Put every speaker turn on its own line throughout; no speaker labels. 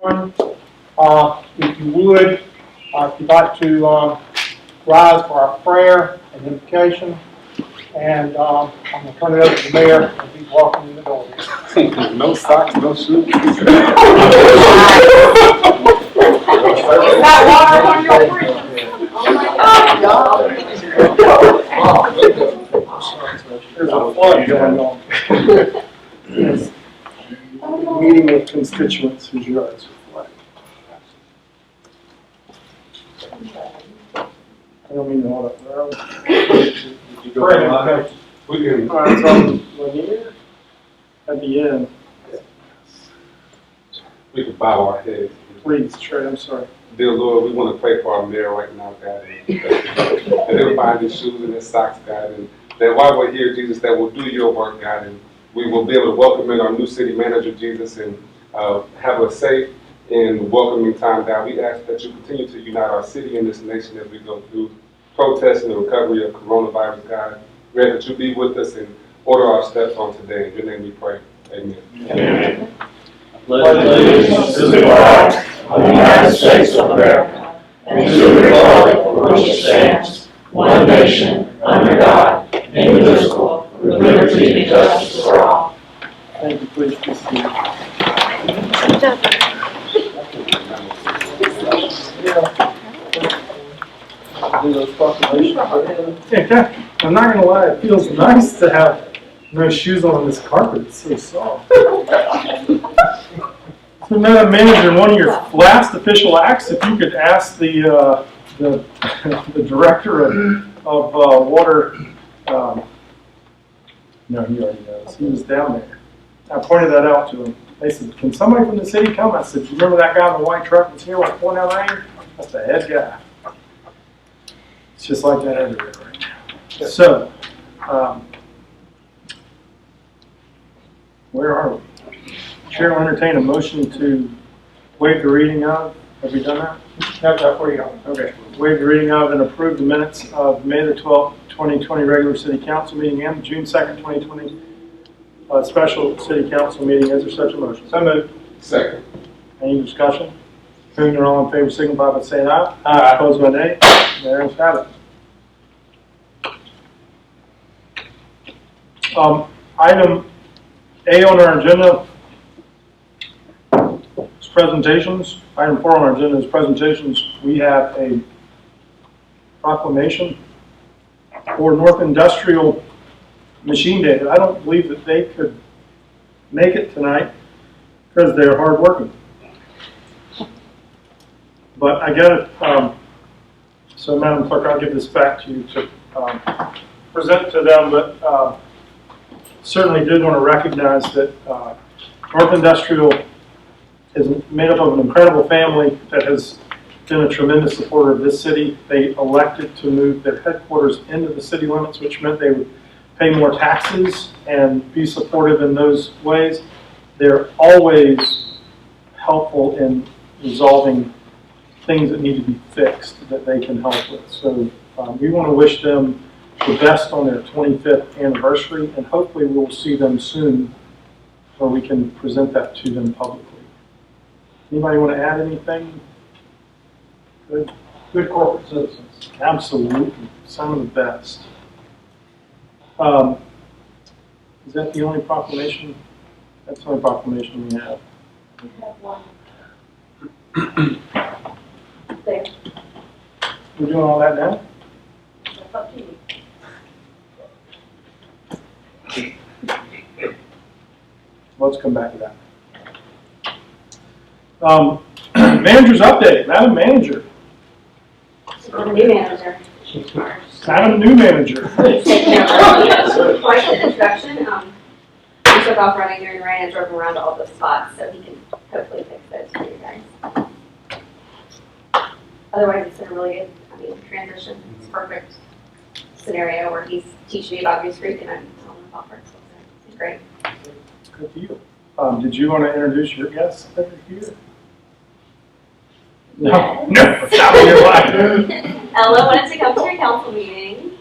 If you would, if you'd like to rise for our prayer and invocation, and I'm going to turn it over to the mayor and he's walking in the door.
No socks, no shoes.
Is that water on your breath? Oh my God.
There's a flood going on.
Yes. Meeting with constituents who's yours. I don't mean to hold up.
We can.
All right, so Lanier at the end.
We can bow our heads.
Please, Trey, I'm sorry.
Dear Lord, we want to pray for our mayor right now, God, that he'll find his shoes and his socks, God, and that while we're here, Jesus, that we'll do your work, God, and we will be able to welcome in our new city manager, Jesus, and have a safe and welcoming time, God. We ask that you continue to unite our city and this nation as we go through protests and the recovery of coronavirus, God. We ask that you be with us and order our steps on today. In your name we pray. Amen.
Amen. Pledge allegiance to the flag of the United States of America and to the republic for which it stands, one nation, under God, indivisible, with liberty and justice for all.
Thank you, please be seated. Do those proclamations. Yeah, I'm not going to lie, it feels nice to have no shoes on this carpet. It's so soft. So, Madam Manager, one of your last official acts, if you could ask the director of water. No, he already knows. He was down there. I pointed that out to him. They said, "Can somebody from the city come?" I said, "You remember that guy in the white truck was here like pouring out rain? That's the head guy." It's just like that everywhere right now. So, where are we? Chair will entertain a motion to waive the reading of. Have we done that?
That's where you go.
Okay. Waive the reading of and approve the minutes of May the 12th, 2020 regular city council meeting and June 2nd, 2020 special city council meeting. Is there such a motion?
So moved.
Second.
Any discussion? Hearing none, all in favor signify by saying aye.
Aye.
Opposed by nay. The ayes have it. Item A on our agenda is presentations. Item 4 on our agenda is presentations. We have a proclamation for North Industrial Machine Day. I don't believe that they could make it tonight because they're hardworking. But I got it. So, Madam Clerk, I'll give this back to you to present to them. But certainly did want to recognize that North Industrial is made up of an incredible family that has been a tremendous supporter of this city. They elected to move their headquarters into the city limits, which meant they would pay more taxes and be supportive in those ways. They're always helpful in resolving things that need to be fixed that they can help with. So we want to wish them the best on their 25th anniversary, and hopefully we'll see them soon where we can present that to them publicly. Anybody want to add anything? Good.
Good corporate citizens.
Absolutely. Some of the best. Is that the only proclamation? That's the only proclamation we have.
We have one. There.
We're doing all that now?
That's up to you.
Let's come back to that. Manager's update. Madam Manager.
I'm a new manager.
Madam New Manager.
Please take care of quite an introduction. He took off running during the rain and drove around all the spots, so he can hopefully fix those for you guys. Otherwise, it's been a really good, transition. It's a perfect scenario where he's teaching me about Goose Creek and I'm telling him about Hartsville. So it's great.
Good to you. Did you want to introduce your guests that are here? No, no, it's not what you're like.
Ella wanted to come to your council meeting,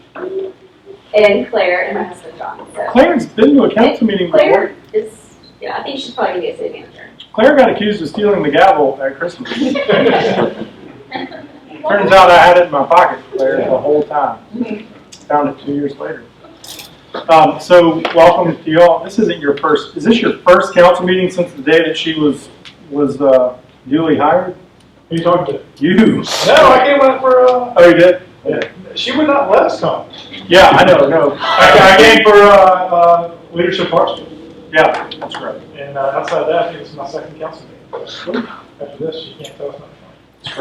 and Claire and my husband John. So
Claire's been to a council meeting before.
Claire is, I think she's probably going to be a city manager.
Claire got accused of stealing the gavel at Christmas. Turns out I had it in my pocket, Claire, the whole time. Found it 2 years later. So welcome to y'all. This isn't your first. Is this your first council meeting since the day that she was duly hired?
Who you talking to?
You.
No, I came up for,
Oh, you did?
yeah. She would not let us come.
Yeah, I know. No.
I came for, leadership Hartsville.
Yeah, that's right.
And, outside that, I think it's my second council meeting. After this, you can't tell us nothing.
That's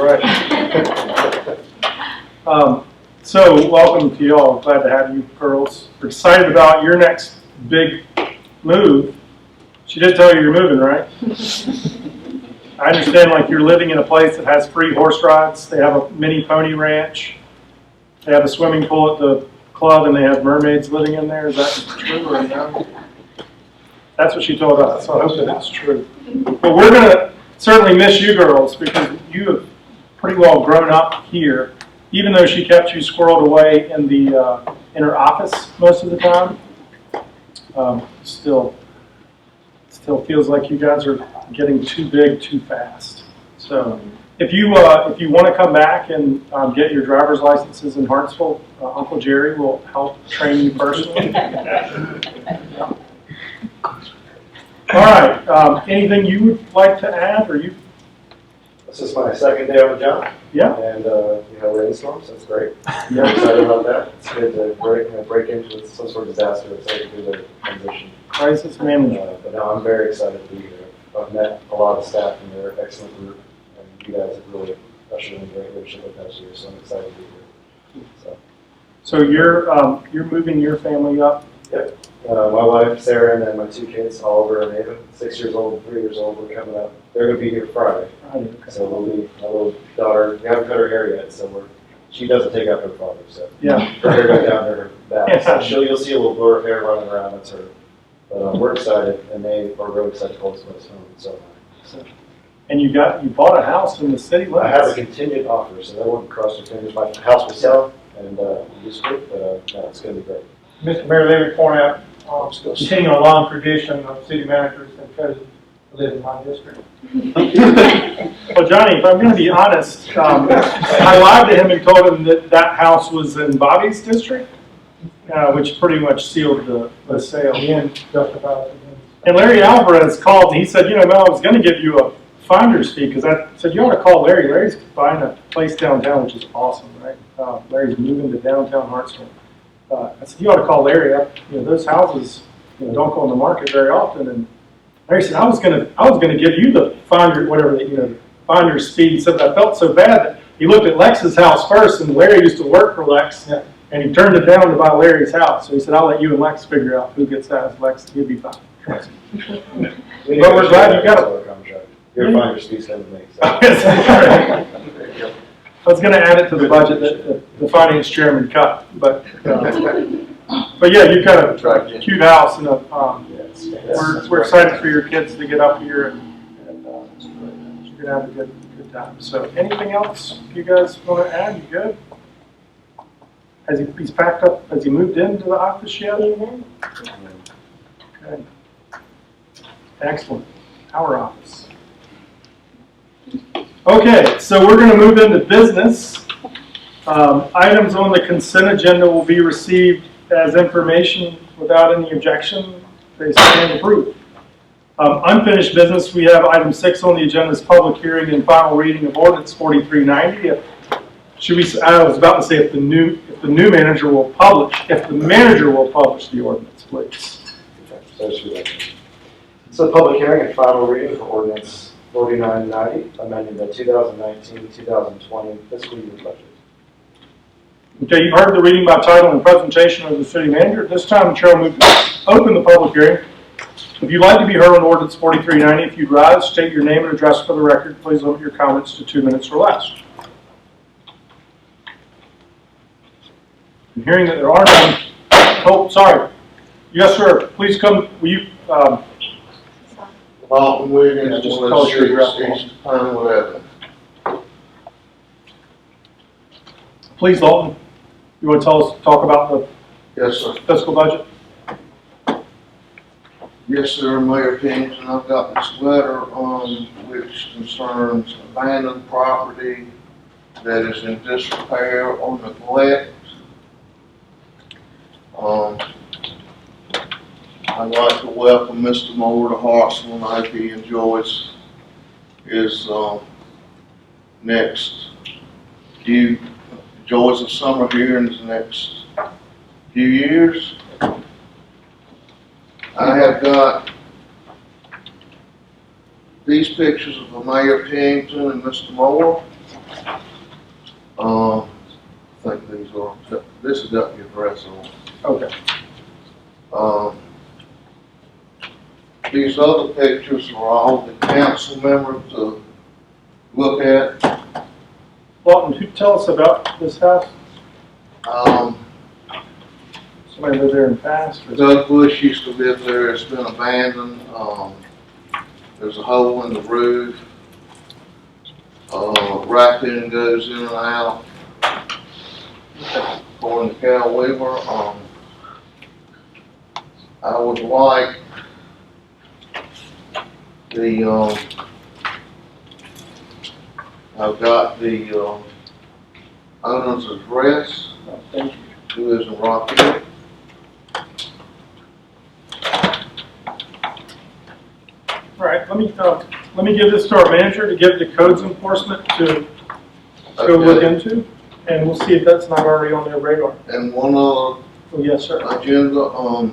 right. So welcome to y'all. Glad to have you girls. We're excited about your next big move. She did tell you you're moving, right? I understand like you're living in a place that has free horse rides. They have a mini pony ranch. They have a swimming pool at the club and they have mermaids living in there. Is that true or no? That's what she told us, so I hope that that's true. But we're going to certainly miss you girls because you have pretty well grown up here. Even though she kept you squirreled away in her office most of the time, still feels like you guys are getting too big too fast. So if you want to come back and get your driver's licenses in Hartsville, Uncle Jerry will help train you personally. Yeah. All right. Anything you would like to add, or you?
This is my second day on the job.
Yeah.
And rainstorms, that's great. I'm
Yeah.
excited about that. It's good to break into some sort of disaster. It's excited to do the transition.
Crisis management.
But no, I'm very excited to be here. I've met a lot of staff and they're an excellent group. And you guys have really ushered in great leadership the past year, so I'm excited to be here.
So you're moving your family up.
Yep. My wife, Sarah, and then my two kids, Oliver and Ava, 6 years old and 3 years old, we're coming up. They're going to be here Friday. So we'll leave my little daughter. We haven't cut her hair yet, so she doesn't take after her father. So
Yeah.
her hair goes down to her back.
Yeah.
So you'll see a little blur of hair running around. That's her. But we're excited, and they are really excited to hold us home. So
And you bought a house in the city limits.
I have a continued offer, so that won't cross your fingers. My house will sell, and just quick, but no, it's going to be great.
Mr. Mayor, let me point out, continuing a long tradition of city managers and presidents who live in my district.
Well, Johnny, if I'm going to be honest, I lied to him and told him that house was in Bobby's district, which pretty much sealed the sale.
Again, justified.
And Larry Alvarez called and he said, Mel, I was going to give you a finder's fee because I said, you ought to call Larry. Larry's buying a place downtown, which is awesome, right? Larry's moving to downtown Hartsville. I said, you ought to call Larry. Those houses don't go on the market very often. And Larry said, I was gonna give you the finder, whatever the finder's fee. He said, I felt so bad that he looked at Lex's house first, and Larry used to work for Lex, and he turned it down to buy Larry's house. So he said, I'll let you and Lex figure out who gets that. Lex, you'll be fine. Trust me. But we're glad you got it.
Your finder's fee's coming to me. So.
I was going to add it to the budget that the finance chairman cut, but yeah, you've got a cute house, and we're excited for your kids to get up here, and you're going to have a good time. So, anything else you guys want to add? You good? He's packed up? Has he moved into the office yet? Okay. Excellent. Our office. Okay, so we're going to move into business. Items on the consent agenda will be received as information without any objection. They stand approved. Unfinished business, we have item 6 on the agenda is public hearing and final reading of ordinance 4390. I was about to say if the new manager will publish the ordinance, please.
So public hearing and final reading for ordinance 4990, amending the 2019-2020 fiscal year budget.
Okay, you've heard the reading by title and presentation of the city manager. At this time, the chair will move to open the public hearing. If you'd like to be heard on ordinance 4390, if you'd rise, state your name and address for the record. Please limit your comments to 2 minutes or less. I'm hearing that there are none. Oh, sorry. Yes, sir. Please come. Will you?
Malcolm Wiggins,
Just tell us your address.
East Pinewood Avenue.
Please, Dalton. You want to talk about the
Yes, sir.
fiscal budget?
Yes, sir, Mayor Pennington, I've got this letter, which concerns abandoned property that is in disrepair or neglect. I'd like to welcome Mr. Moore to Hartsville, and I hope he enjoys his, enjoys the summer here in the next few years. I have got these pictures of the Mayor Pennington and Mr. Moore. I think these are, this has got the address on it.
Okay.
These other pictures are all the council members to look at.
Lawton, could you tell us about this house? Somebody lived there in the past? Or?
Doug Bush used to live there. It's been abandoned. There's a hole in the roof. Raccoon goes in and out. According to Cal Weaver, I would like the, I've got the, owner's address,
Oh, thank you.
who is in Rock Hill.
All right, let me give this to our manager to give to codes enforcement to go look into, and we'll see if that's not already on their radar.
And one other
Oh, yes, sir.
agenda,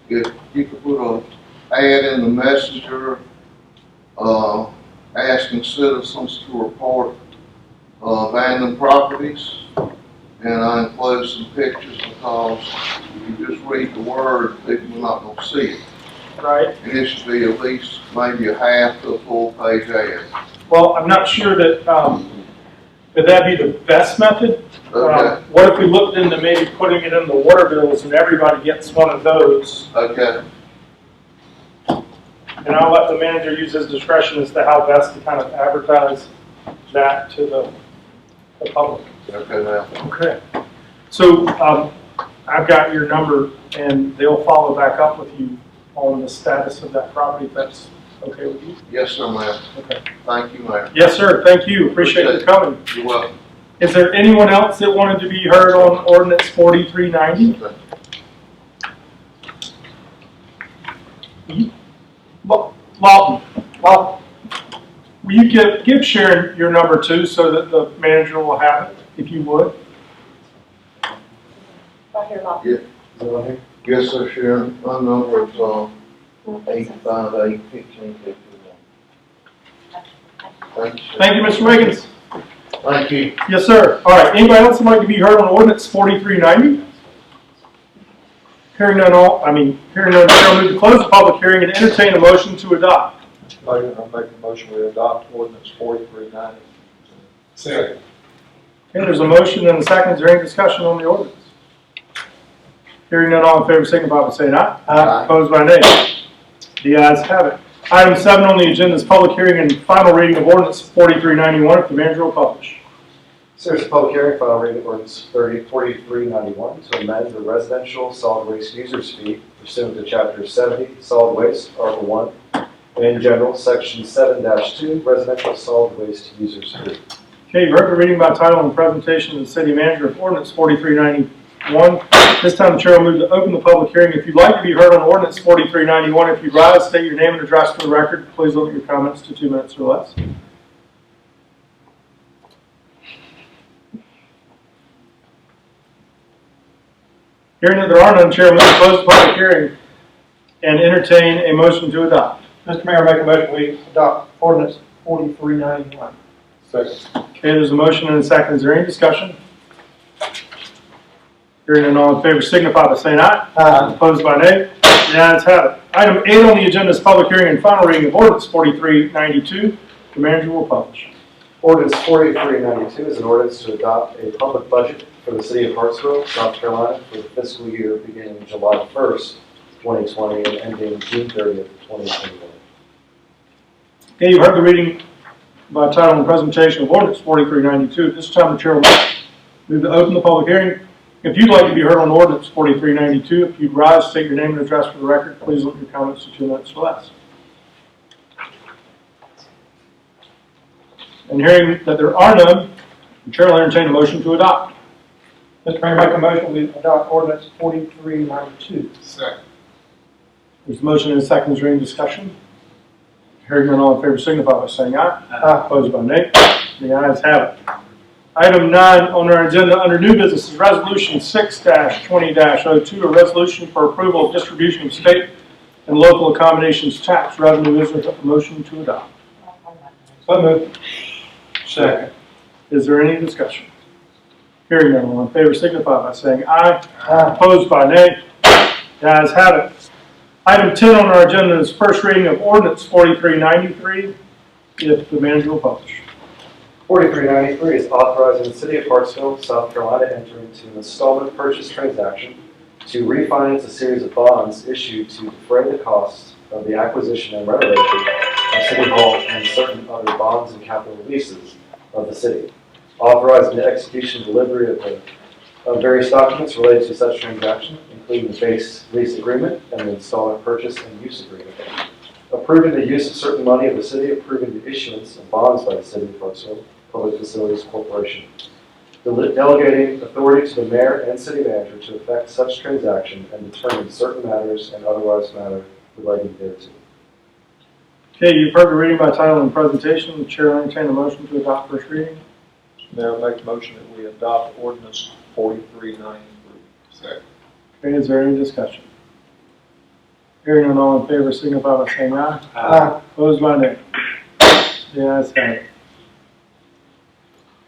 if you could put a ad in the messenger, asking citizens to report abandoned properties. And I enclosed some pictures because if you just read the word, people are not gonna see it.
Right.
And it should be at least maybe a half to a full page ad.
Well, I'm not sure that, would that be the best method?
Okay,
What if we looked into maybe putting it in the water bills and everybody gets one of those?
okay,
And I'll let the manager use his discretion as to how best to kind of advertise that to the public.
okay now.
Okay. So I've got your number, and they'll follow back up with you on the status of that property, if that's okay with you.
Yes, sir, ma'am.
Okay.
Thank you, Mayor.
Yes, sir. Thank you. Appreciate you coming.
You're welcome.
Is there anyone else that wanted to be heard on ordinance 4390? Lawton, will you give Sharon your number too, so that the manager will have it, if you would?
Right here, Lawton.
Yes, sir, Sharon. My number is, 858-1551. Thank you, sir.
Thank you, Mr. Wiggins.
Thank you.
Yes, sir. All right, anybody else would like to be heard on ordinance 4390? Hearing none, Chair will move to close the public hearing and entertain a motion to adopt.
Mayor, I make a motion we adopt ordinance 4390.
Second.
Okay, there's a motion and a second. Is there any discussion on the ordinance? Hearing none, all in favor, signify by saying aye.
Aye.
Opposed by nay. The ayes have it. Item 7 on the agenda is public hearing and final reading of ordinance 4391. If the manager will publish.
So there's a public hearing, final reading of ordinance 4391 to amend the residential solid waste users fee pursuant to Chapter 70, Solid Waste, Article 1, and in general, Section 7-2, Residential Solid Waste Users Fee.
Okay, you've heard the reading by title and presentation of the city manager of ordinance 4391. This time the chair will move to open the public hearing. If you'd like to be heard on ordinance 4391, if you rise, state your name and address for the record. Please limit your comments to 2 minutes or less. Hearing that there are none, chair will move to close the public hearing and entertain a motion to adopt.
Mr. Mayor, make a motion we adopt ordinance 4391.
Second.
Okay, there's a motion and a second. Is there any discussion? Hearing none, all in favor signify by saying aye.
Aye.
Opposed by nay. The ayes have it. Item 8 on the agenda is public hearing and final reading of ordinance 4392. The manager will publish.
Ordinance 4392 is an ordinance to adopt a public budget for the city of Hartsville, South Carolina for the fiscal year beginning July 1st, 2020 and ending June 30th, 2021.
Okay, you've heard the reading by title and presentation of ordinance 4392. At this time, the chair will move to open the public hearing If you'd like to be heard on ordinance 4392, if you'd rise, state your name and address for the record, please limit your comments to 2 minutes or less. And hearing that there are none, the chair will entertain a motion to adopt.
Mr. Mayor, make a motion we adopt ordinance 4392.
Second.
There's a motion and a second. Is there any discussion? Hearing none, all in favor signify by saying aye.
Aye.
Opposed by nay. The ayes have it. Item 9 on our agenda under new business is resolution 6-20-02, a resolution for approval of distribution of state and local accommodations tax revenue. Is there a motion to adopt?
So moved.
Second. Is there any discussion? Hearing none, all in favor signify by saying aye.
Aye.
Opposed by nay. The ayes have it. Item 10 on our agenda is first reading of ordinance 4393. If the manager will publish.
4393 is authorizing the city of Hartsville, South Carolina to enter into an installment purchase transaction to refinance a series of bonds issued to defray the costs of the acquisition and renovation of City Hall and certain other bonds and capital leases of the city. Authorizing the execution and delivery of various documents related to such transaction, including the base lease agreement and the installment purchase and use agreement. Approving the use of certain money of the city, approving the issuance of bonds by the city of Hartsville Public Facilities Corporation. Delegating authority to the mayor and city manager to effect such transaction and determine certain matters and otherwise matter relating thereto.
Okay, you've heard the reading by title and presentation. The chair will entertain a motion to adopt first reading.
Mayor, make a motion that we adopt ordinance 4393.
Second.
Okay, is there any discussion? Hearing none, all in favor signify by saying aye.
Aye.
Opposed by nay. The ayes have it.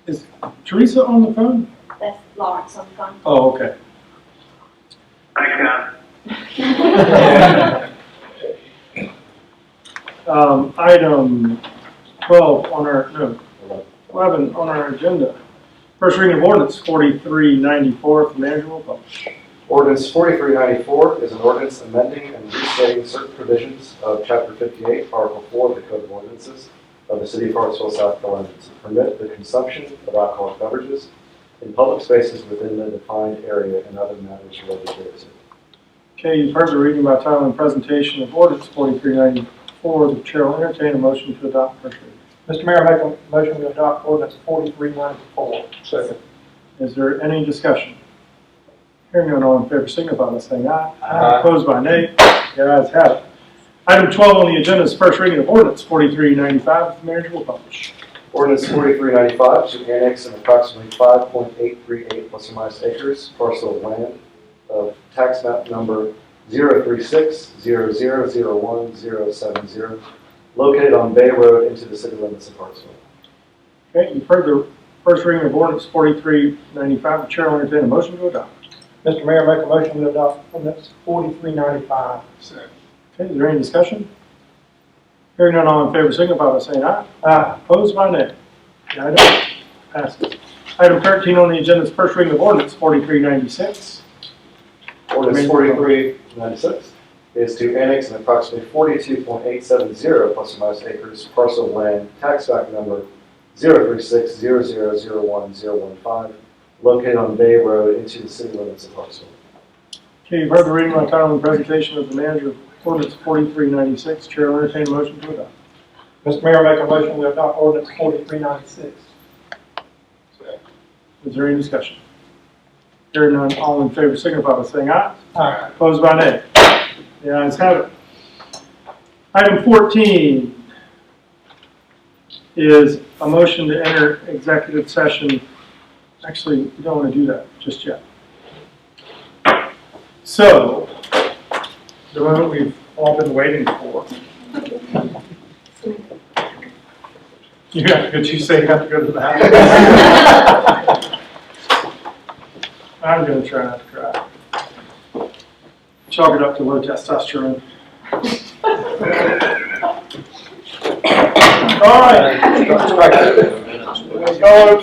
Is Teresa on the phone?
That's Lawrence on the phone.
Oh, okay. Item 12 on our, no, 11 on our agenda. First reading of ordinance 4394, if the manager will publish.
Ordinance 4394 is an ordinance amending and restating certain provisions of Chapter 58, Article 4 of the Code of Ordinances of the City of Hartsville, South Carolina, to permit the consumption of alcoholic beverages in public spaces within the defined area and other matters related thereto.
Okay, you've heard the reading by title and presentation of ordinance 4394. The chair will entertain a motion to adopt first reading.
Mr. Mayor, make a motion we adopt ordinance 4394.
Second.
Is there any discussion? Hearing none, all in favor signify by saying aye.
Aye.
Opposed by nay. The ayes have it. Item 12 on the agenda is first reading of ordinance 4395. The manager will publish.
Ordinance 4395 to annex an approximately 5.838 plus or minus acres parcel of land of tax map number 036001070 located on Bay Road into the city limits of Hartsville.
Okay, you've heard the first reading of ordinance 4395. The chair will entertain a motion to adopt.
Mr. Mayor, make a motion we adopt ordinance 4395.
Second.
Okay, is there any discussion? Hearing none, all in favor signify by saying aye.
Aye.
Opposed by nay. The item passes. Item 13 on the agenda is first reading of ordinance 4396.
Ordinance 4396 is to annex an approximately 42.870 plus or minus acres parcel of land tax map number 03600011015 located on Bay Road into the city limits of Hartsville.
Okay, you've heard the reading by title and presentation of the manager of ordinance 4396. Chair will entertain a motion to adopt.
Mr. Mayor, make a motion we adopt ordinance 4396.
Second.
Is there any discussion? Hearing none, all in favor signify by saying aye.
Aye.
Opposed by nay. The ayes have it. Item 14 is a motion to enter executive session. Actually, we don't want to do that just yet. So, the moment we've all been waiting for. You have to, you say you have to go to the bathroom. I'm going to try not to cry. Chalk it up to low testosterone. All right. Fellow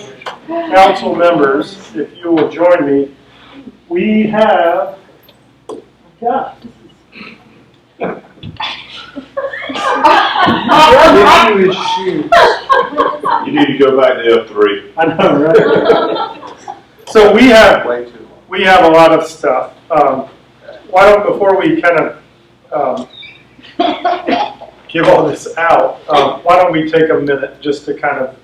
council members, if you will join me, we have, yeah.
You need to go back to F3.
I know, right? So we have we have a lot of stuff. Why don't, before we kind of give all this out, why don't we take a minute just to kind of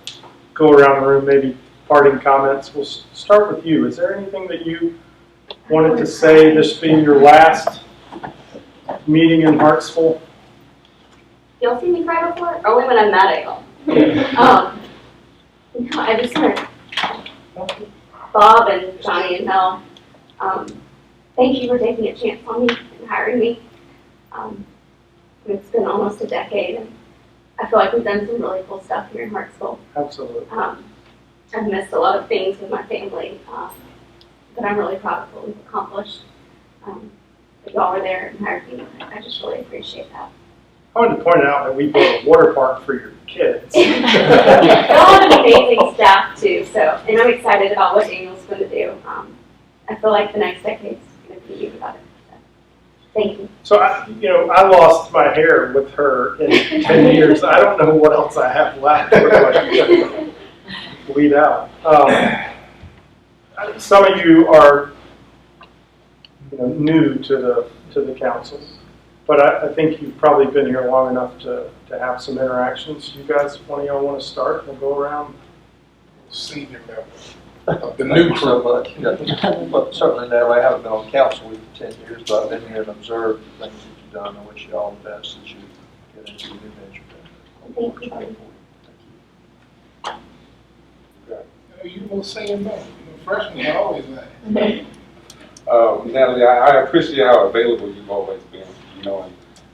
go around the room, maybe parting comments. We'll start with you. Is there anything that you wanted to say, this being your last meeting in Hartsville?
Y'all seen me cry before? Only when I'm mad at y'all. No, I just want to, Bob and Johnny and Mel, thank you for taking a chance on me and hiring me. It's been almost a decade, and I feel like we've done some really cool stuff here in Hartsville.
Absolutely.
I've missed a lot of things with my family, but I'm really proud of what we've accomplished. That y'all were there and hired me. I just really appreciate that.
I wanted to point out that we built a water park for your kids.
Y'all have an amazing staff too, so, and I'm excited about what Daniel's going to do. I feel like the next decade's going to be even better. So, thank you.
So, I lost my hair with her in 10 years. I don't know what else I have left to weed out. Some of you are new to the council, but I think you've probably been here long enough to have some interactions. You guys, one of y'all want to start? We'll go around.
Senior member of the new
So
crew.
much, but certainly now, I haven't been on council with you 10 years, but I've been here and observed the things that you've done. I wish you all the best as you get into your new venture.
Thank you.
You won't say no. Freshmen are always like.
Natalie, I appreciate how available you've always been, and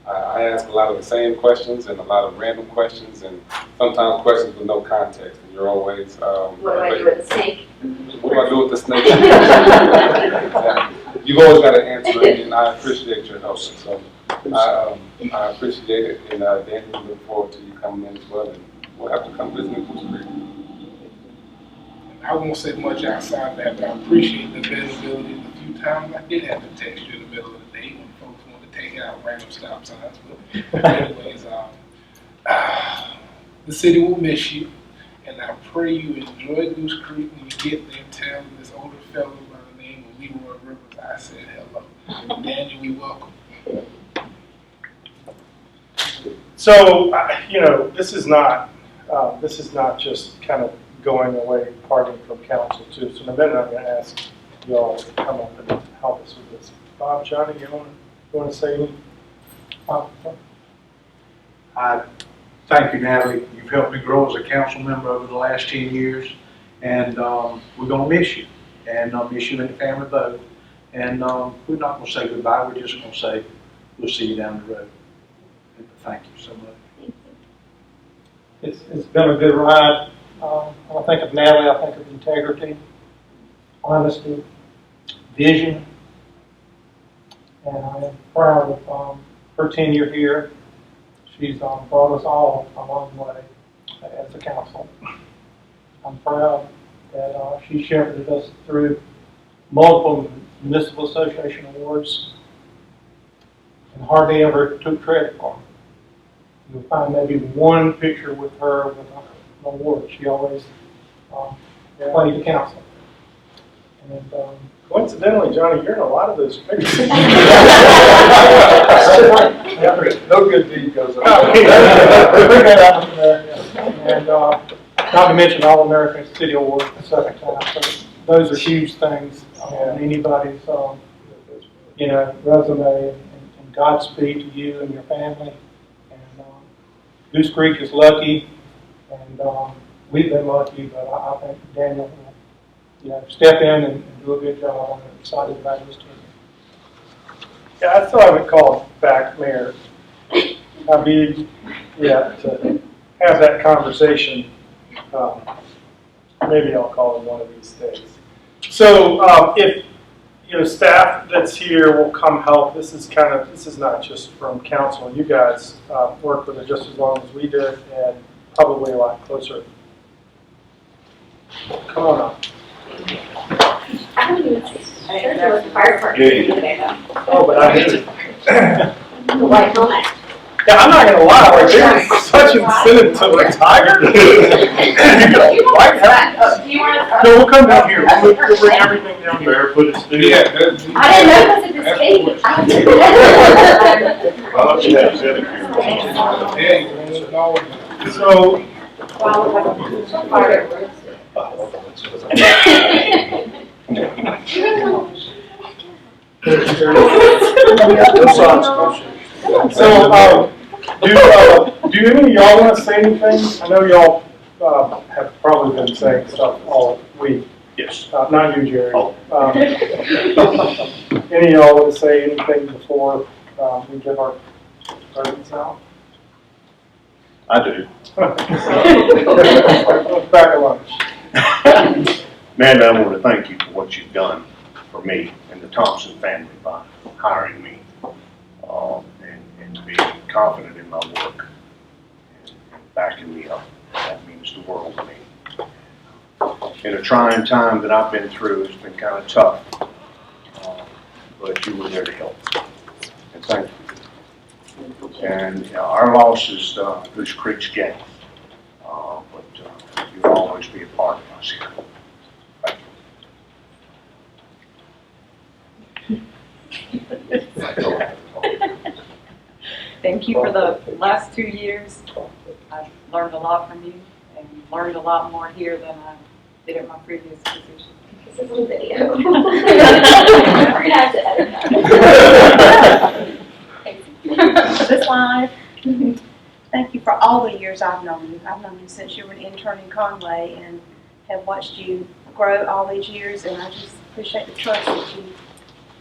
I ask a lot of the same questions and a lot of random questions and sometimes questions with no context, and you're always...
What do I do with the snake?
What do I do with the snake? Exactly. You've always got to answer it, and I appreciate your help. So I appreciate it, and Daniel, we look forward to you coming in as well, and we'll have to come visit you.
I won't say much outside of that, but I appreciate the availability. The few times I did have to text you in the middle of the day when folks wanted to take out random stop signs. But anyways, the city will miss you, and I pray you enjoy Goose Creek when you get there. Tell this older fellow by the name of Leroy Rivers I said hello. Daniel, we welcome.
So, this is not just kind of going away, parting from council too. So in a minute, I'm going to ask you all to come up and help us with this. Bob, Johnny, you want to say anything?
Thank you, Natalie. You've helped me grow as a council member over the last 10 years, and we're going to miss you, and I'll miss you and the family both. And we're not going to say goodbye. We're just going to say we'll see you down the road. And thank you so much.
It's been a good ride. When I think of Natalie, I think of integrity, honesty, vision, and I am proud of her tenure here. She's brought us all a long way as a council. I'm proud that she shepherded us through multiple municipal association awards and hardly ever took credit for them. You'll find maybe one picture with her with an award. She always played the council. And
Coincidentally, Johnny, you're in a lot of those pictures.
No good deed goes
and not to mention All-American City Award the second time. So those are huge things on anybody's resume. And Godspeed to you and your family. And Goose Creek is lucky, and we've been lucky. But I think Daniel will, step in and do a good job. I'm excited about his team.
Yeah, I still haven't called back Mayor Habib yet to have that conversation. Maybe I'll call him one of these days. So if staff that's here will come help, this is not just from council. You guys worked with it just as long as we did, and probably a lot closer. Come on up.
I don't even see. I heard there was a fire department today though.
Oh, but I did.
The white helmet.
Yeah, I'm not gonna lie, right there is such incentive to retire.
Do you want
No, we'll come down here, we'll bring everything down here.
Barefoot student.
Yeah, that's.
I didn't know because of this cake.
I'll let you have it.
Yeah, it's always.
So, do any of y'all want to say anything? I know y'all have probably been saying stuff all week.
Yes.
Not you, Jerry.
Oh.
Any of y'all want to say anything before we give our presents out?
I do.
Back at lunch.
Amanda, I want to thank you for what you've done for me and the Thompson family by hiring me and being confident in my work and backing me up. That means the world to me. In a trying time that I've been through, it's been kind of tough, but you were there to help. And thank you. And our loss is Goose Creek's gain, but you'll always be a part of us here. Thank you.
Thank you for the last 2 years. I've learned a lot from you and learned a lot more here than I did at my previous position.
This is on video. We're gonna have to edit that.
This live. Thank you for all the years I've known you. I've known you since you were an intern in Conway and have watched you grow all these years, and I just appreciate the trust that you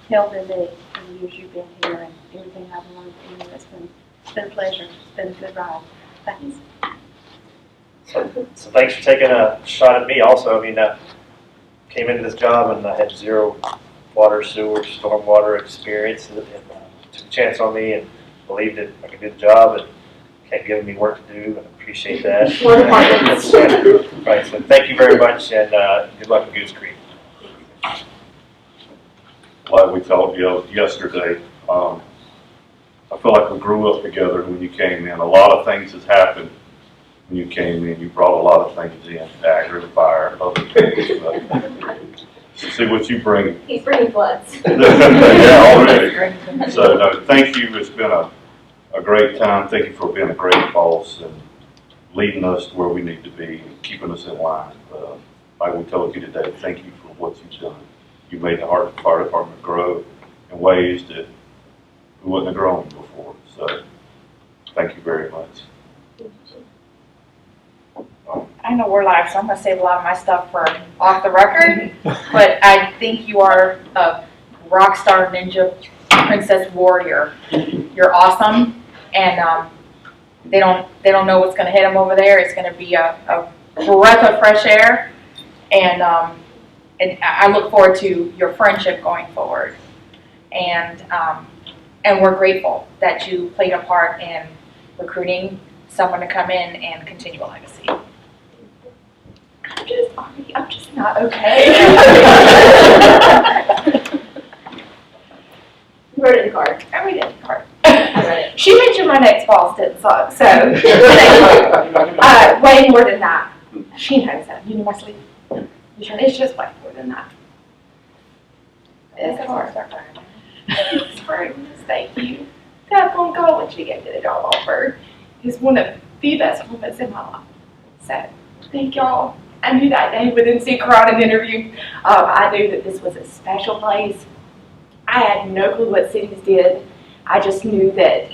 held in me in the years you've been here and everything I've learned from you. It's been a pleasure. It's been a good ride. Thanks.
So thanks for taking a shot at me also. I mean, I came into this job and I had zero water, sewer, stormwater experience, and took a chance on me and believed that I could do the job and kept giving me work to do, and I appreciate that. Right, so thank you very much, and good luck in Goose Creek.
Like we talked yesterday, I feel like we grew up together when you came in. A lot of things has happened when you came in. You brought a lot of things in, agri, the fire, other things. But see what you bring.
He's bringing floods.
Yeah, already. So no, thank you. It's been a great time. Thank you for being a great boss and leading us to where we need to be and keeping us in line. Like we told you today, thank you for what you've done. You made the Hartsville Fire Department grow in ways that we wouldn't have grown before. So thank you very much.
I know we're live, so I'm going to save a lot of my stuff for off the record, but I think you are a rock star ninja princess warrior. You're awesome, and they don't know what's going to hit them over there. It's going to be a breath of fresh air, and I look forward to your friendship going forward. And we're grateful that you played a part in recruiting someone to come in and continue a legacy. I'm just not okay.
You wrote it in the card.
I read it in the card.
I read it.
She mentioned my next boss didn't suck, so way more than that. She knows that. You know my sleep. It's just way more than that. It's hard. It's hard. Thank you. That phone call when she gave me the job offer is one of the best moments in my life. So thank y'all. I knew that day we didn't see her on an interview. I knew that this was a special place. I had no clue what cities did. I just knew that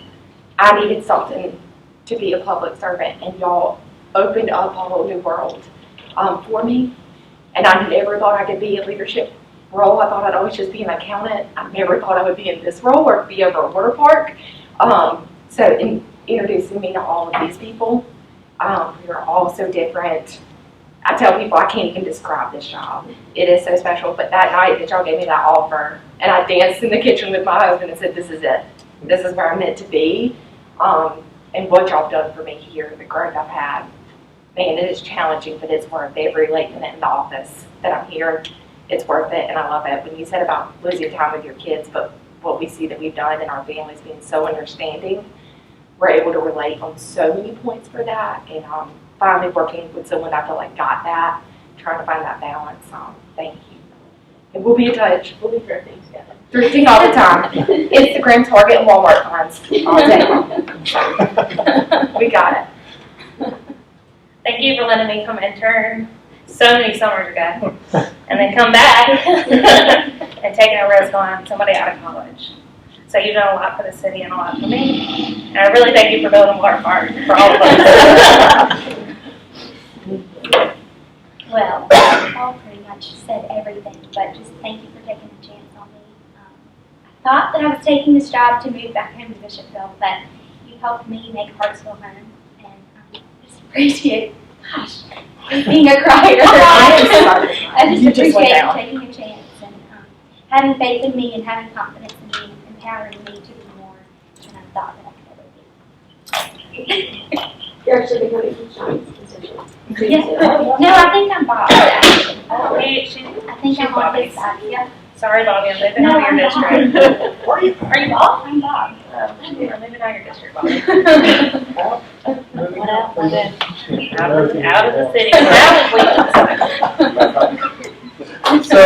I needed something to be a public servant, and y'all opened up a whole new world for me. And I never thought I could be a leadership role. I thought I'd always just be an accountant. I never thought I would be in this role or be over a water park. So in introducing me to all of these people, you're all so different. I tell people I can't even describe this job. It is so special. But that night that y'all gave me that offer, and I danced in the kitchen with my husband and said, this is it. This is where I'm meant to be. And what y'all have done for me here, the growth I've had. Man, it is challenging, but it's worth every late minute in the office that I'm here. It's worth it, and I love it. When you said about losing time with your kids, but what we see that we've done and our families being so understanding, were able to relate on so many points for that. And finally working with someone I feel like got that, trying to find that balance. Thank you. And we'll be in touch.
We'll be thrifting together.
Thrifting all the time. Instagram, Target, and Walmart finds all day long. We got it.
Thank you for letting me come intern so many summers ago and then come back and taking a risk on somebody out of college. So you've done a lot for the city and a lot for me. And I really thank you for building a water park for all of us.
Well, Paul pretty much said everything, but just thank you for taking a chance on me. I thought that I was taking this job to move back home to Bishopville, but you helped me make Hartsville home, and I just appreciate, gosh, being a crier. I just appreciate you taking a chance and having faith in me and having confidence in me, empowering me to do more than I thought that I could ever do.
You're actually becoming Sean's constituent.
Yeah. No, I think I'm Bob.
Oh,
I think I'm on his side. Yeah.
Sorry, Bobby, I'm moving
No,
out of your
I'm
district.
Are you
Bob?
I'm Bob.
I'm moving out of your district, Bobby. Out of the city.
So,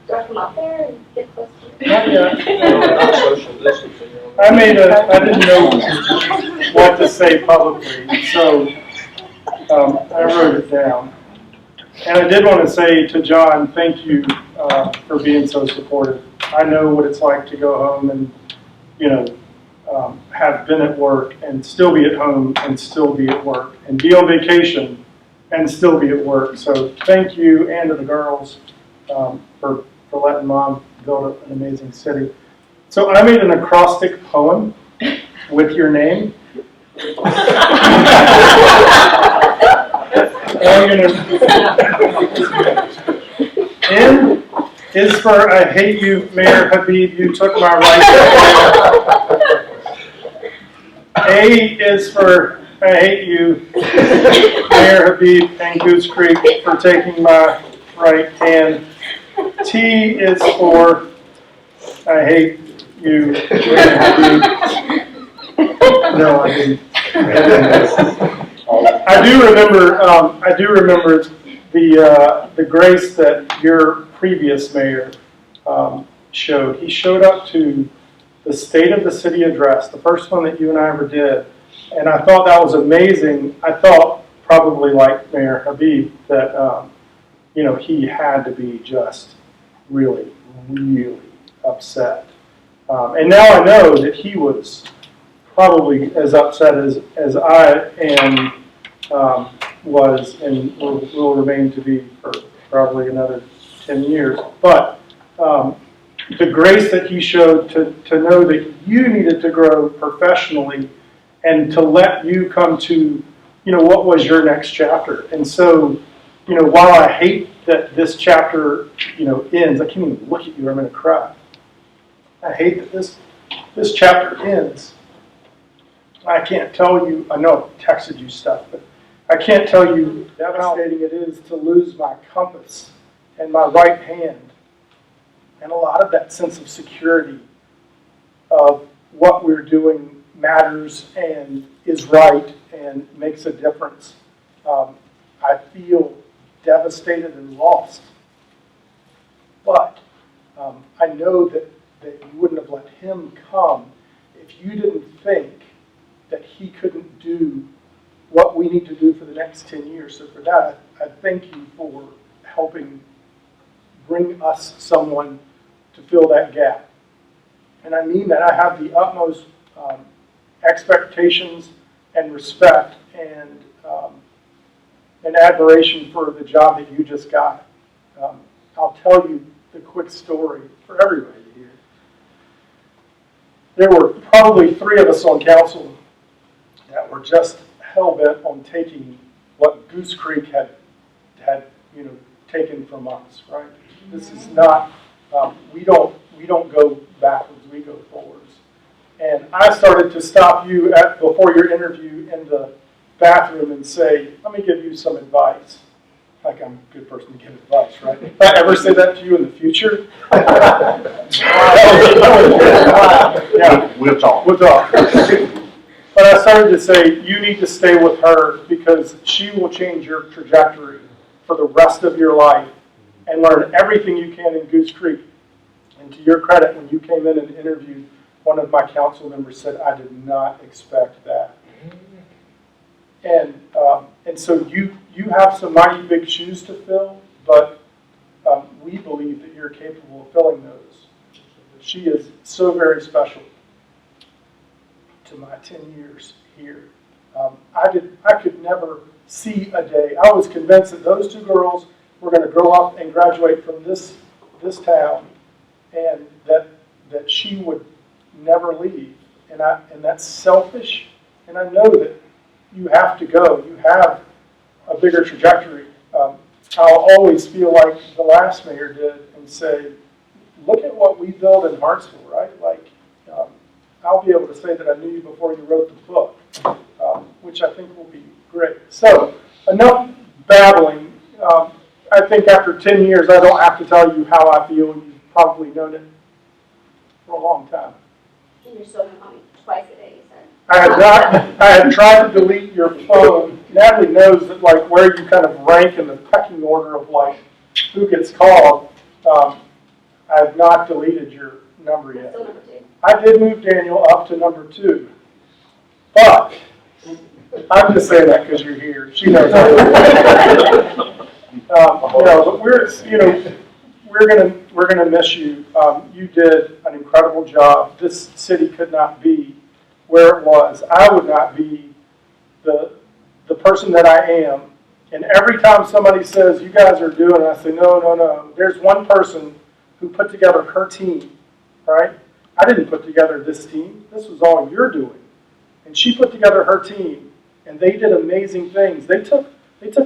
Do I come up there and get close to you?
not yet.
Not social distancing.
I didn't know what to say publicly, so I wrote it down. And I did want to say to John, thank you for being so supportive. I know what it's like to go home and, have been at work and still be at home and still be at work and be on vacation and still be at work. So thank you, and to the girls for letting Mom build an amazing city. So I made an acrostic poem with your name. N is for I hate you, Mayor Habib, you took my right hand. A is for I hate you, Mayor Habib and Goose Creek for taking my right hand. T is for I hate you, Mayor Habib. No, I didn't. I do remember the grace that your previous mayor showed. He showed up to the State of the City address, the first one that you and I ever did, and I thought that was amazing. I thought, probably like Mayor Habib, that he had to be just really, really upset. And now I know that he was probably as upset as I am, was and will remain to be for probably another 10 years. But the grace that he showed to know that you needed to grow professionally and to let you come to, what was your next chapter. And so, while I hate that this chapter, ends, I can't even look at you, I'm going to cry. I hate that this chapter ends. I can't tell you, I know I've texted you stuff, but I can't tell you how devastating it is to lose my compass and my right hand. And a lot of that sense of security of what we're doing matters and is right and makes a difference. I feel devastated and lost. But I know that you wouldn't have let him come if you didn't think that he couldn't do what we need to do for the next 10 years. So for that, I thank you for helping bring us someone to fill that gap. And I mean that. I have the utmost expectations and respect and admiration for the job that you just got. I'll tell you the quick story for everybody here. There were probably 3 of us on council that were just hell-bent on taking what Goose Creek had taken from us, right? This is not, we don't go backwards, we go forwards. And I started to stop you before your interview in the bathroom and say, let me give you some advice. Like I'm a good person to give advice, right? If I ever say that to you in the future, yeah,
We'll talk.
But started to say, you need to stay with her because she will change your trajectory for the rest of your life and learn everything you can in Goose Creek. And to your credit, when you came in and interviewed, one of my council members said, I did not expect that. And so you have some mighty big shoes to fill, but we believe that you're capable of filling those. She is so very special to my 10 years here. I could never see a day. I was convinced that those two girls were going to grow up and graduate from this town, and that she would never leave. And that's selfish. And I know that you have to go. You have a bigger trajectory. I'll always feel like the last mayor did and say, look at what we built in Hartsville, right? Like, I'll be able to say that I knew you before you wrote the book, which I think will be great. So, enough babbling. I think after 10 years, I don't have to tell you how I feel. You've probably known it for a long time.
And you're still going to call me twice a day, you said?
I had tried to delete your phone. Natalie knows that, like, where you kind of rank in the pecking order of, like, who gets called. I have not deleted your number yet.
Still number 2.
I did move Daniel up to number 2. But I'm just saying that because you're here. She knows. But we're gonna miss you. You did an incredible job. This city could not be where it was. I would not be the person that I am. And every time somebody says, you guys are doing it, I say, no. There's one person who put together her team, right? I didn't put together this team. This was all you're doing. And she put together her team, and they did amazing things. They took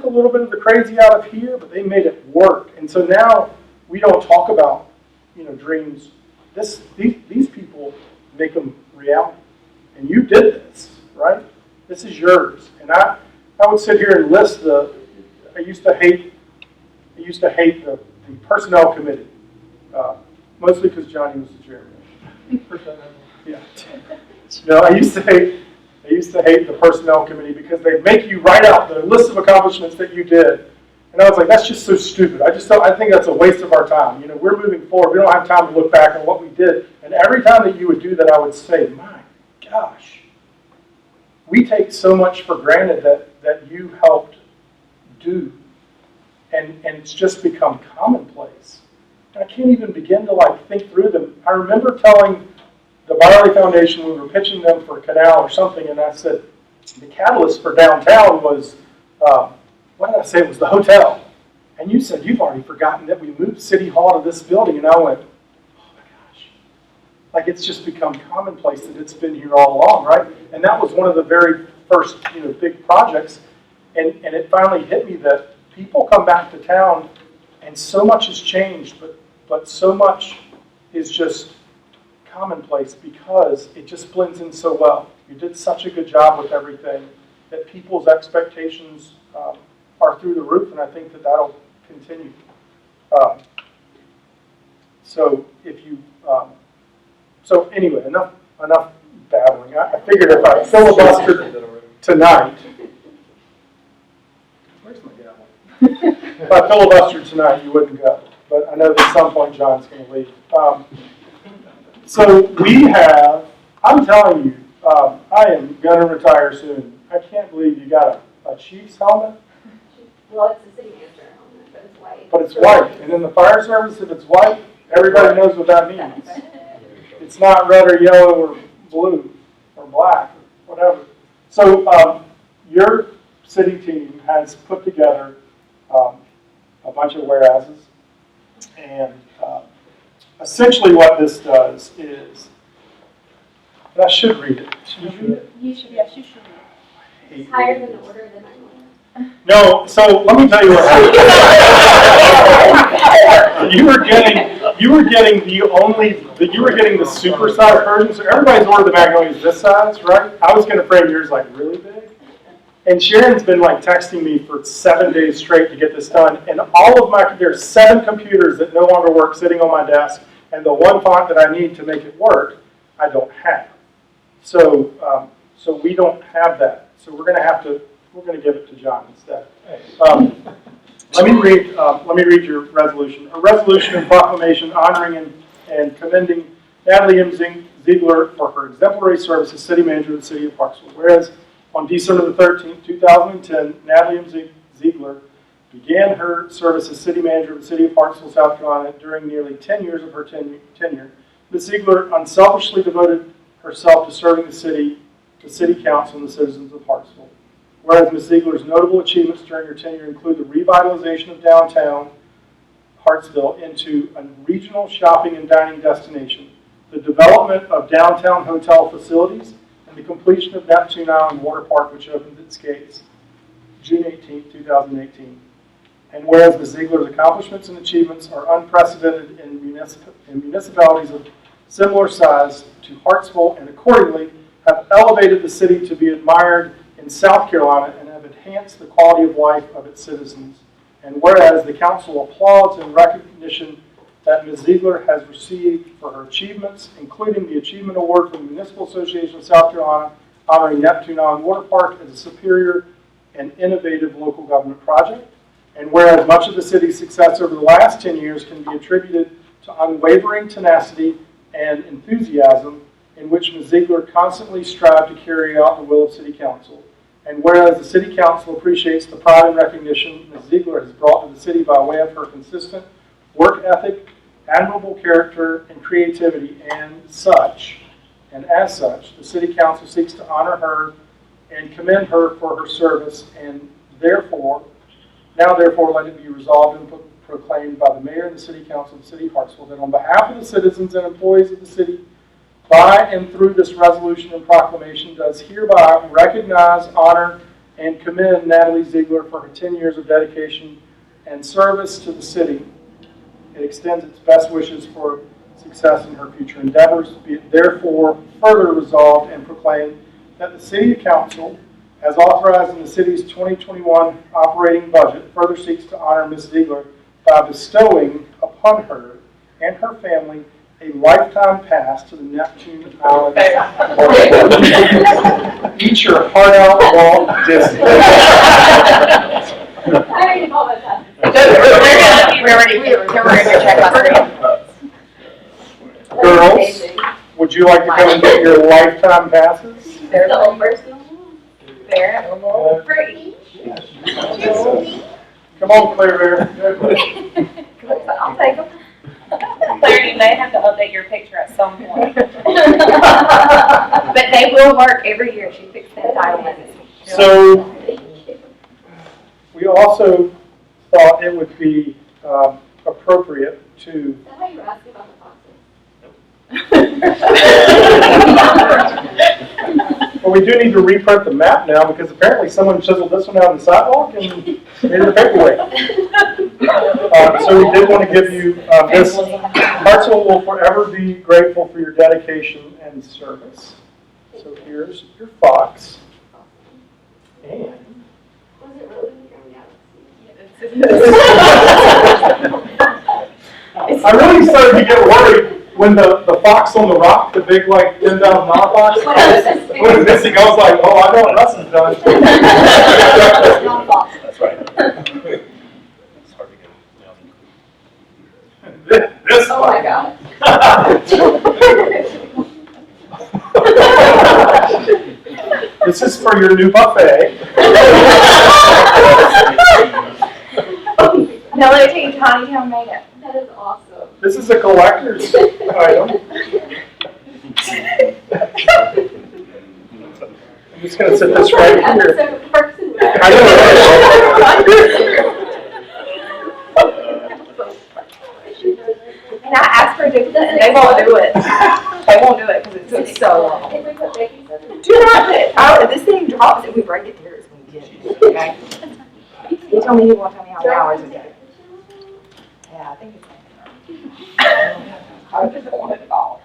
a little bit of the crazy out of here, but they made it work. And so now we don't talk about, dreams. These people make them reality. And you did this, right? This is yours. And I would sit here and list I used to hate the personnel committee, mostly because Johnny was the chairman. Yeah. No, I used to hate the personnel committee because they make you write out the list of accomplishments that you did. And I was like, that's just so stupid. I think that's a waste of our time. We're moving forward. We don't have time to look back on what we did. And every time that you would do that, I would say, my gosh, we take so much for granted that you helped do. And it's just become commonplace. And I can't even begin to think through them. I remember telling the Barley Foundation, we were pitching them for a canal or something, and I said, the catalyst for downtown was, what did I say? It was the hotel. And you said, you've already forgotten that we moved City Hall to this building. And I went, oh my gosh. It's just become commonplace that it's been here all along, right? And that was one of the very first, big projects. And it finally hit me that people come back to town and so much has changed, but so much is just commonplace because it just blends in so well. You did such a good job with everything that people's expectations are through the roof, and I think that that'll continue. So anyway, enough babbling. I figured if I filibustered tonight, where's my gavel? If I filibustered tonight, you wouldn't go. But I know that at some point John's going to leave. So we have, I'm telling you, I am going to retire soon. I can't believe you got a Chiefs helmet.
Well, it's a city manager helmet, but it's white.
But it's white. And in the fire service, if it's white, everybody knows what that means. It's not red or yellow or blue or black or whatever. So your city team has put together a bunch of whereases. And essentially what this does is, and I should read it. Should you read it?
You should, yes, you should.
It's higher than the order than I want.
No, so let me tell you what happened. You were getting the super-sized version, so everybody's ordered the Magnolias this size, right? I was going to frame yours really big. And Sharon's been texting me for 7 days straight to get this done. And there's 7 computers that no longer work sitting on my desk. And the one font that I need to make it work, I don't have. So So we don't have that. So we're going to give it to John instead. Let me read your resolution. A resolution and proclamation honoring and commending Natalie M. Ziegler for her exemplary service as city manager of the city of Hartsville. Whereas on December the 13th, 2010, Natalie M. Ziegler began her service as city manager of the city of Hartsville, South Carolina. During nearly 10 years of her tenure, Ms. Ziegler unselfishly devoted herself to serving the city council and the citizens of Hartsville. Whereas Ms. Ziegler's notable achievements during her tenure include the revitalization of downtown Hartsville into a regional shopping and dining destination, the development of downtown hotel facilities, and the completion of Neptune Island Water Park, which opened its gates June 18, 2018. And whereas Ms. Ziegler's accomplishments and achievements are unprecedented in municipalities of similar size to Hartsville, and accordingly have elevated the city to be admired in South Carolina and have enhanced the quality of life of its citizens. And whereas the council applauds in recognition that Ms. Ziegler has received for her achievements, including the Achievement Award from the Municipal Association of South Carolina, honoring Neptune Island Water Park as a superior and innovative local government project. And whereas much of the city's success over the last 10 years can be attributed to unwavering tenacity and enthusiasm in which Ms. Ziegler constantly strived to carry out the will of City Council. And whereas the City Council appreciates the pride and recognition Ms. Ziegler has brought to the city by way of her consistent work ethic, admirable character, and creativity, and as such, the City Council seeks to honor her and commend her for her service, and therefore let it be resolved and proclaimed by the Mayor and the City Council of the City of Hartsville that on behalf of the citizens and employees of the city, by and through this resolution and proclamation, does hereby recognize, honor, and commend Natalie Ziegler for her 10 years of dedication and service to the city. It extends its best wishes for success in her future endeavors. Be it therefore further resolved and proclaimed that the City Council, as authorized in the city's 2021 operating budget, further seeks to honor Ms. Ziegler by bestowing upon her and her family a lifetime pass to the Neptune Island. Eat your heart out, Walt Disney. Girls, would you like to come and get your lifetime passes?
They're all personal. They're all free.
Come on, Claire Bear.
I'll take them.
Claire, you may have to update your picture at some point.
But they will work every year. She fixed the entitlements.
So, we also thought it would be appropriate to.
Is that how you were asking about the
Well, we do need to reprint the map now because apparently someone chiseled this one out on the sidewalk and made it a paperweight. So we did want to give you this. Hartsville will forever be grateful for your dedication and service. So here's your fox. And
Was it really
I really started to get worried when the fox on the rock, the big like $10,000 fox, was missing. I was like, oh, I know what Russ has done.
That's right. It's hard to get.
This
Oh my God.
This is for your new buffet.
Melody Teen Tiny Town made it.
That is awesome.
This is a collector's item. I'm just going to set this right here. I know,
And I asked her to do this, and they won't do it. They won't do it because it took so long.
If we put baking soda in it?
Do not put, this thing drops and we break it here is when you get it, okay? You tell me you won't tell me how many hours ago. Yeah, I think it's I just don't want it at all.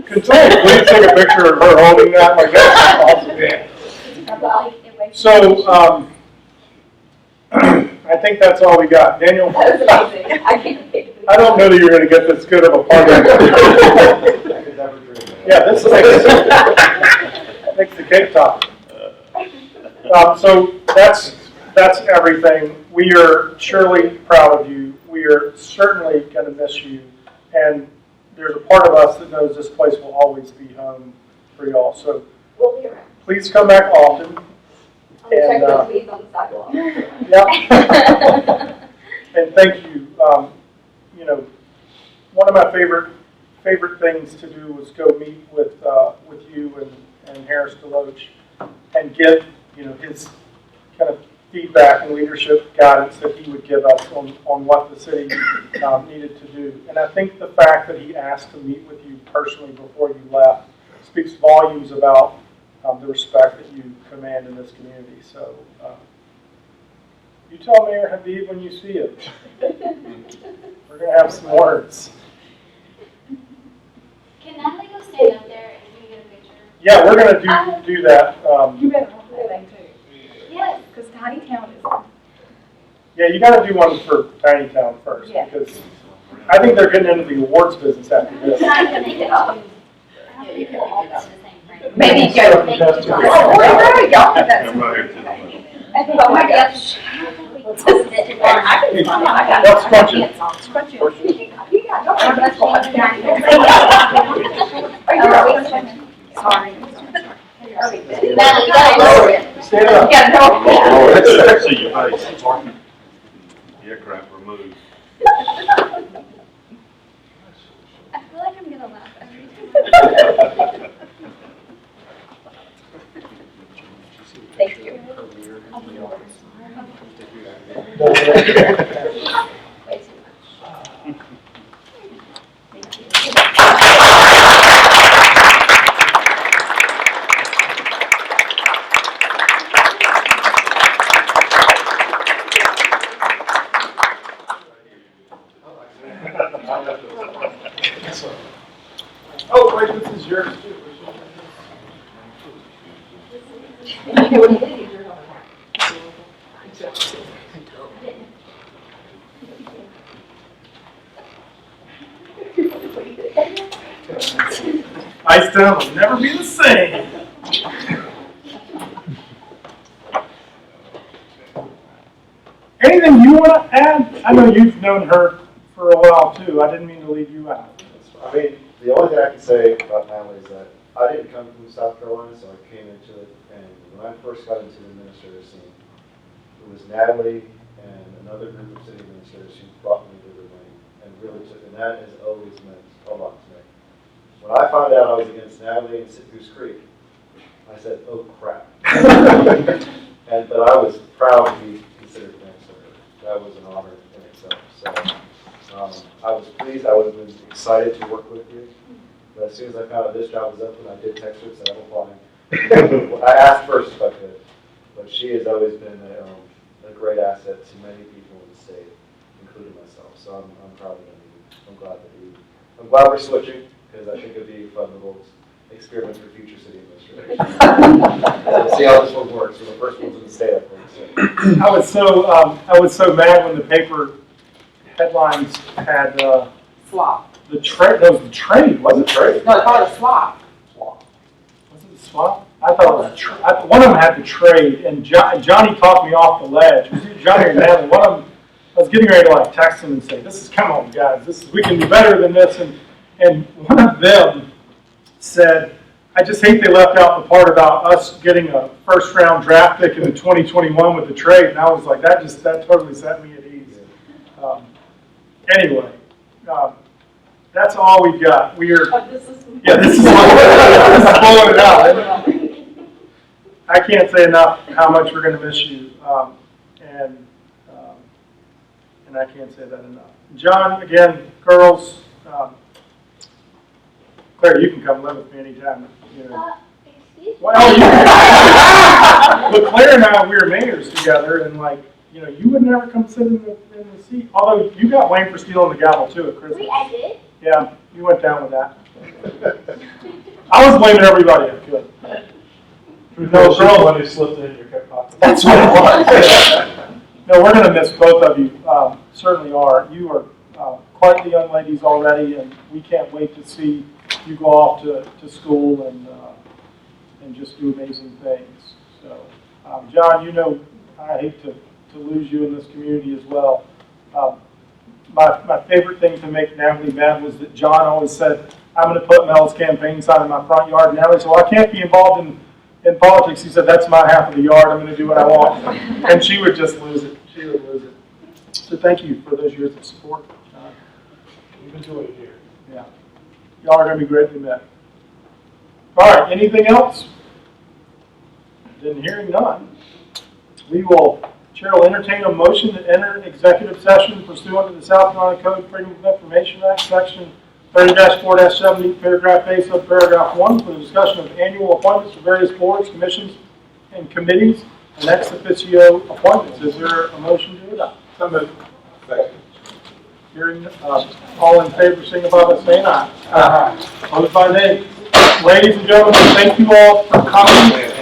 Could someone please take a picture of her holding that? Like, that's awesome. So, I think that's all we got. Daniel?
That was amazing. I can't believe it.
I don't know that you're going to get this good of a party. Yeah, this is cake topping. So that's everything. We are surely proud of you. We are certainly going to miss you. And there's a part of us that knows this place will always be home for y'all. So
We'll be around.
please come back often.
I'll check those weeds on the sidewalk.
Yep. And thank you. You know, one of my favorite things to do was go meet with you and Harris Deloach and get, you know, his kind of feedback and leadership guidance that he would give us on what the city needed to do. And I think the fact that he asked to meet with you personally before you left speaks volumes about the respect that you command in this community. So you tell Mayor Habib when you see him. We're going to have some words.
Can Natalie go stand up there and we get a picture?
Yeah, we're going to do that.
You better hope that thing too.
Yes.
Because Tiny Town is.
Yeah, you got to do one for Tiny Town first,
Yeah.
because I think they're getting into the awards business after this.
I'm not gonna make it up. I don't think we'll all go to the same frame.
Maybe go.
Thank you.
Oh, where are y'all? That's.
Oh my gosh.
Let's scrunch it.
Scrunch it.
Sorry.
Natalie, you gotta lower it.
Stand up.
You gotta lower it.
Oh, that's see your face. Yeah, crap, removed.
I feel like I'm gonna laugh every time.
Thank you.
Way too much.
Oh, wait, this is yours too. Ice down will never be the same. Anything you want to add? I know you've known her for a while too. I didn't mean to leave you out.
I mean, the only thing I can say about Natalie is that I didn't come from South Carolina, so I came into it, and when I first got into the administrator scene, it was Natalie and another group of city administrators who brought me to the ring and really took, and that has always meant a lot to me. When I found out I was against Natalie and Goose Creek, I said, oh crap. But I was proud to be considered next to her. That was an honor in itself. So I was pleased, I was excited to work with you. But as soon as I found out this job was open, I did text her and said, I'm applying. I asked first if I could. But she has always been a great asset to many people in the state, including myself. So I'm proud of you. I'm glad we're switching, because I think it'd be a fun little experiment for future city administrators. So see how this one works. So the first one's in the state, I think. So.
I was so mad when the paper headlines had
Swap.
the trade. That was the trade, wasn't it?
Trade.
No, I call it a swap.
Was it the swap? I thought it was one of them had the trade, and Johnny talked me off the ledge. Was it Johnny or Natalie? One of them, I was getting ready to like text him and say, "This is, come on, guys, we can do better than this." And one of them said, "I just hate they left out the part about us getting a first-round draft pick in the 2021 with the trade." And I was like, that totally set me at ease. Anyway, that's all we've got. This is blowing it out. I can't say enough how much we're going to miss you, and I can't say that enough. John, again, girls. Claire, you can come live with me anytime. You know.
Excuse me?
Well, but Claire and I, we were mayors together, and you would never come sit in the seat. Although you got blamed for stealing the gavel too at Christmas.
Wait, I did?
Yeah, you went down with that. I was blaming everybody I could. No, girl,
when they slipped it in your coat pocket.
that's what it was. No, we're going to miss both of you. Certainly are. You are quite the young ladies already, and we can't wait to see you go off to school and and just do amazing things. So, John, you know, I hate to lose you in this community as well. My favorite thing to make Natalie mad was that John always said, I'm going to put Mel's campaign sign in my front yard. And Natalie said, well, I can't be involved in politics. He said, that's my half of the yard. I'm going to do what I want. And she would just lose it. She would lose it. So thank you for those years of support.
We've enjoyed it here.
Yeah. Y'all are going to be greatly met. All right, anything else? Then hearing none, we will, Chair will entertain a motion to enter executive session pursuant to the South Carolina Code Freedom of Information Act, Section 30-4-70, paragraph A, subparagraph 1, for the discussion of annual appointments for various boards, commissions, and committees, and ex officio appointments. Is there a motion to adopt?
So moved. Second.
Hearing, all in favor, signify by saying aye. Aye. Opposed by nay. Ladies and gentlemen, thank you all for coming.